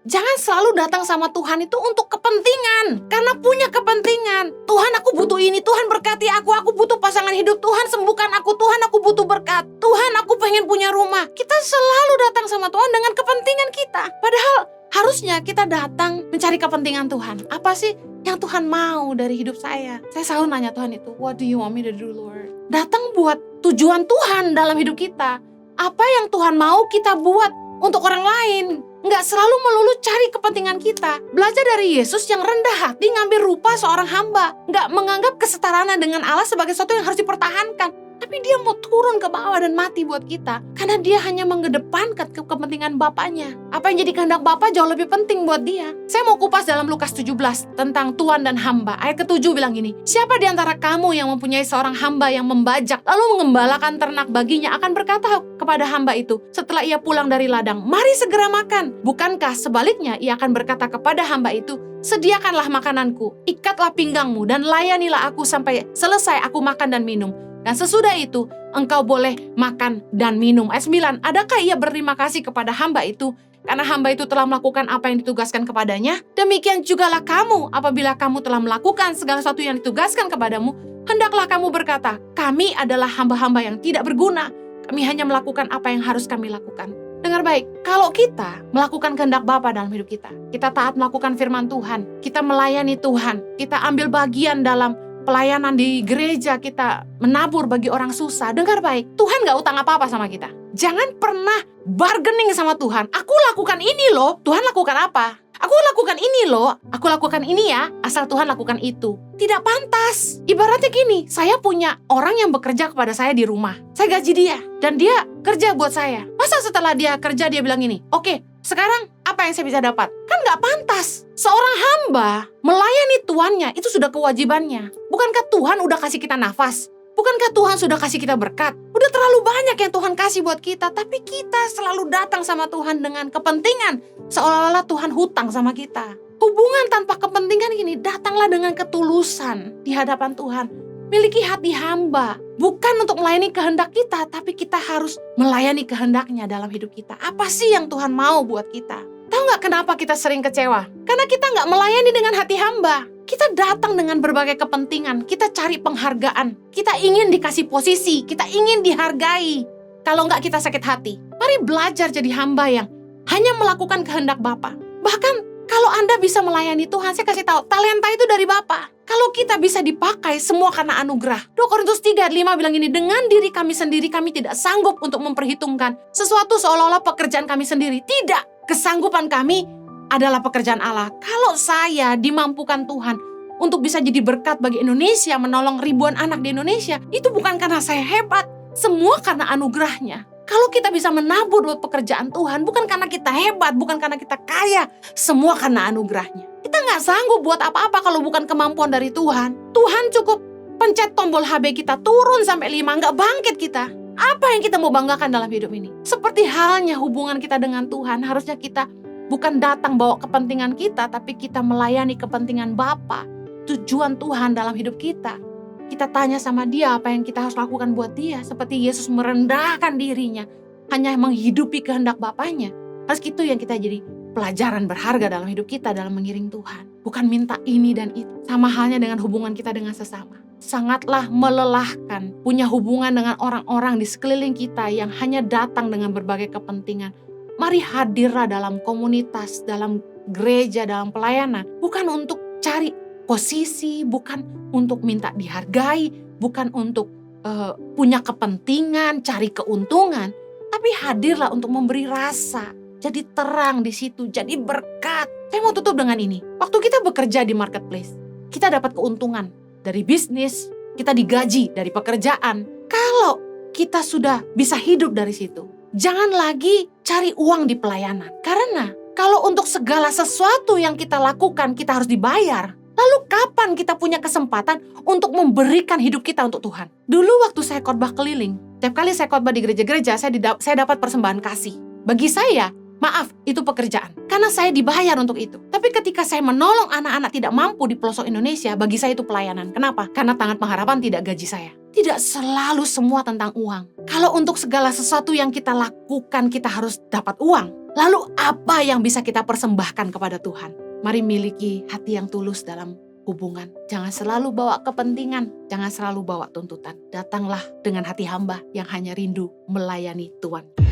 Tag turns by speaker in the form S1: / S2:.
S1: Jangan selalu datang sama Tuhan itu untuk kepentingan. Karena punya kepentingan. Tuhan, aku butuh ini. Tuhan berkati aku butuh pasangan hidup. Tuhan sembuhkan aku. Tuhan, aku butuh berkat. Tuhan, aku pengen punya rumah. Kita selalu datang sama Tuhan dengan kepentingan kita. Padahal harusnya kita datang mencari kepentingan Tuhan. Apa sih yang Tuhan mau dari hidup saya? Saya selalu nanya Tuhan itu, what do you want me to do, Lord? Datang buat tujuan Tuhan dalam hidup kita. Apa yang Tuhan mau kita buat untuk orang lain. Nggak selalu melulu cari kepentingan kita. Belajar dari Yesus yang rendah hati ngambil rupa seorang hamba. Nggak menganggap kesetaraan dengan Allah sebagai sesuatu yang harus dipertahankan. Tapi dia mau turun ke bawah dan mati buat kita. Karena dia hanya mengedepankan kepentingan Bapaknya. Apa yang jadi kehendak Bapa jauh lebih penting buat dia. Saya mau kupas dalam Lukas 17 tentang tuan dan hamba. Ayat ke-7 bilang gini, siapa di antara kamu yang mempunyai seorang hamba yang membajak lalu mengembalakan ternak baginya akan berkata kepada hamba itu setelah ia pulang dari ladang, mari segera makan. Bukankah sebaliknya ia akan berkata kepada hamba itu, sediakanlah makananku, ikatlah pinggangmu dan layanilah aku sampai selesai aku makan dan minum. Dan sesudah itu, engkau boleh makan dan minum. Ayat 9, adakah ia berterima kasih kepada hamba itu? Karena hamba itu telah melakukan apa yang ditugaskan kepadanya. Demikian jugalah kamu, apabila kamu telah melakukan segala sesuatu yang ditugaskan kepadamu, hendaklah kamu berkata, kami adalah hamba-hamba yang tidak berguna. Kami hanya melakukan apa yang harus kami lakukan. Dengar baik, kalau kita melakukan kehendak Bapa dalam hidup kita taat melakukan firman Tuhan, kita melayani Tuhan, kita ambil bagian dalam pelayanan di gereja, kita menabur bagi orang susah. Dengar baik, Tuhan gak utang apa-apa sama kita. Jangan pernah bargaining sama Tuhan. Aku lakukan ini loh, Tuhan lakukan apa? Aku lakukan ini loh, aku lakukan ini ya, asal Tuhan lakukan itu. Tidak pantas. Ibaratnya gini, saya punya orang yang bekerja kepada saya di rumah. Saya gaji dia, dan dia kerja buat saya. Masa setelah dia kerja dia bilang gini, oke, sekarang apa yang saya bisa dapat? Kan gak pantas. Seorang hamba melayani tuannya, itu sudah kewajibannya. Bukankah Tuhan udah kasih kita nafas? Bukankah Tuhan sudah kasih kita berkat? Udah terlalu banyak yang Tuhan kasih buat kita, tapi kita selalu datang sama Tuhan dengan kepentingan, seolah-olah Tuhan hutang sama kita. Hubungan tanpa kepentingan ini, datanglah dengan ketulusan di hadapan Tuhan. Miliki hati hamba, bukan untuk melayani kehendak kita, tapi kita harus melayani kehendaknya dalam hidup kita. Apa sih yang Tuhan mau buat kita? Tahu nggak kenapa kita sering kecewa? Karena kita nggak melayani dengan hati hamba. Kita datang dengan berbagai kepentingan, kita cari penghargaan, kita ingin dikasih posisi, kita ingin dihargai. Kalau nggak kita sakit hati, mari belajar jadi hamba yang hanya melakukan kehendak Bapa. Bahkan kalau Anda bisa melayani Tuhan, saya kasih tahu, talenta itu dari Bapa. Kalau kita bisa dipakai, semua karena anugerah. 2 Korintus 3 ayat 5 bilang gini, dengan diri kami sendiri kami tidak sanggup untuk memperhitungkan sesuatu seolah-olah pekerjaan kami sendiri. Tidak, kesanggupan kami adalah pekerjaan Allah. Kalau saya dimampukan Tuhan untuk bisa jadi berkat bagi Indonesia, menolong ribuan anak di Indonesia, itu bukan karena saya hebat, semua karena anugerahnya. Kalau kita bisa menabur buat pekerjaan Tuhan, bukan karena kita hebat, bukan karena kita kaya, semua karena anugerahnya. Kita nggak sanggup buat apa-apa kalau bukan kemampuan dari Tuhan. Tuhan cukup pencet tombol HB kita, turun sampai 5, nggak bangkit kita. Apa yang kita mau banggakan dalam hidup ini? Seperti halnya hubungan kita dengan Tuhan, harusnya kita bukan datang bawa kepentingan kita, tapi kita melayani kepentingan Bapa, tujuan Tuhan dalam hidup kita. Kita tanya sama Dia apa yang kita harus lakukan buat Dia. Seperti Yesus merendahkan dirinya, hanya menghidupi kehendak Bapaknya. Harus itu yang kita jadi pelajaran berharga dalam hidup kita dalam mengiring Tuhan. Bukan minta ini dan itu. Sama halnya dengan hubungan kita dengan sesama. Sangatlah melelahkan punya hubungan dengan orang-orang di sekeliling kita yang hanya datang dengan berbagai kepentingan. Mari hadirlah dalam komunitas, dalam gereja, dalam pelayanan. Bukan untuk cari posisi, bukan untuk minta dihargai, bukan untuk punya kepentingan, cari keuntungan. Tapi hadirlah untuk memberi rasa, jadi terang di situ, jadi berkat. Saya mau tutup dengan ini. Waktu kita bekerja di marketplace, kita dapat keuntungan dari bisnis, kita digaji dari pekerjaan. Kalau kita sudah bisa hidup dari situ, jangan lagi cari uang di pelayanan. Karena kalau untuk segala sesuatu yang kita lakukan, kita harus dibayar. Lalu kapan kita punya kesempatan untuk memberikan hidup kita untuk Tuhan? Dulu waktu saya khotbah keliling, setiap kali saya khotbah di gereja-gereja, saya dapat persembahan kasih. Bagi saya, maaf, itu pekerjaan. Karena saya dibayar untuk itu. Tapi ketika saya menolong anak-anak tidak mampu di pelosok Indonesia, bagi saya itu pelayanan. Kenapa? Karena Tangan Pengharapan tidak gaji saya. Tidak selalu semua tentang uang. Kalau untuk segala sesuatu yang kita lakukan, kita harus dapat uang. Lalu apa yang bisa kita persembahkan kepada Tuhan? Mari miliki hati yang tulus dalam hubungan. Jangan selalu bawa kepentingan, jangan selalu bawa tuntutan. Datanglah dengan hati hamba yang hanya rindu melayani Tuhan.